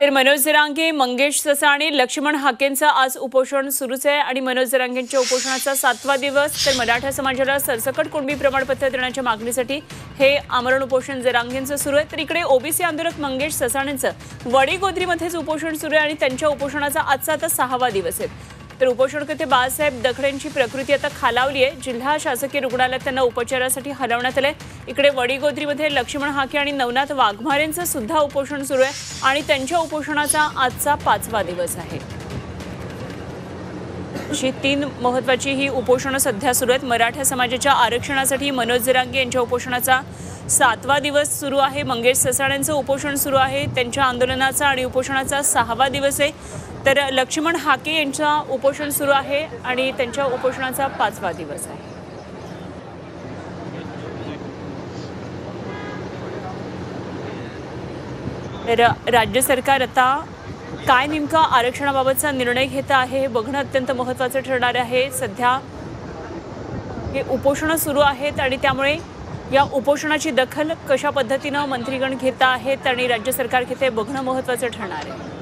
तर मनोज जरांगे, मंगेश ससाणे, लक्ष्मण हाकेंचं आज उपोषण सुरूच आहे आणि मनोज जरांगेंच्या उपोषणाचा 7वा दिवस। तर मराठा समाजाला सरसकट कुणबी प्रमाणपत्र देण्याच्या मागणीसाठी हे आमरण उपोषण जरांगेंचं सुरू आहे। तर इकडे ओबीसी आंदोलक मंगेश ससाणेंचं वडीगोद्रीमध्येच उपोषण सुरू आहे आणि त्यांच्या उपोषणाचा आजचा आता 6वा दिवस आहे। तर उपोषणकर्ते बाळासाहेब दखडेंची प्रकृती आता खालावली आहे। जिल्हा शासकीय रुग्णालयात त्यांना उपचारासाठी हलवण्यात आले। इकडे वडीगोद्रीमध्ये लक्ष्मण हाके आणि नवनाथ वाघमारेंचं सुद्धा उपोषण सुरू आहे आणि त्यांच्या उपोषणाचा आजचा 5वा दिवस आहे। अशी 3 महत्त्वाची ही उपोषणं सध्या सुरू आहेत। मराठा समाजाच्या आरक्षणासाठी मनोज जरांगे यांच्या उपोषणाचा 7वा दिवस सुरू आहे। मंगेश ससाणेंचं उपोषण सुरू आहे। त्यांच्या आंदोलनाचा आणि उपोषणाचा 6वा दिवस आहे। तर लक्ष्मण हाके यांचं उपोषण सुरू आहे आणि त्यांच्या उपोषणाचा 5वा दिवस आहे। तर राज्य सरकार आता काय नेमका आरक्षणाबाबतचा निर्णय घेत आहे हे बघणं अत्यंत महत्त्वाचं ठरणार आहे। सध्या हे उपोषण सुरू आहेत आणि त्यामुळे या उपोषणाची दखल कशा पद्धतीने मंत्रीगण घेत आहेत आणि राज्य सरकार घेते बघणं महत्त्वाचं ठरणार आहे।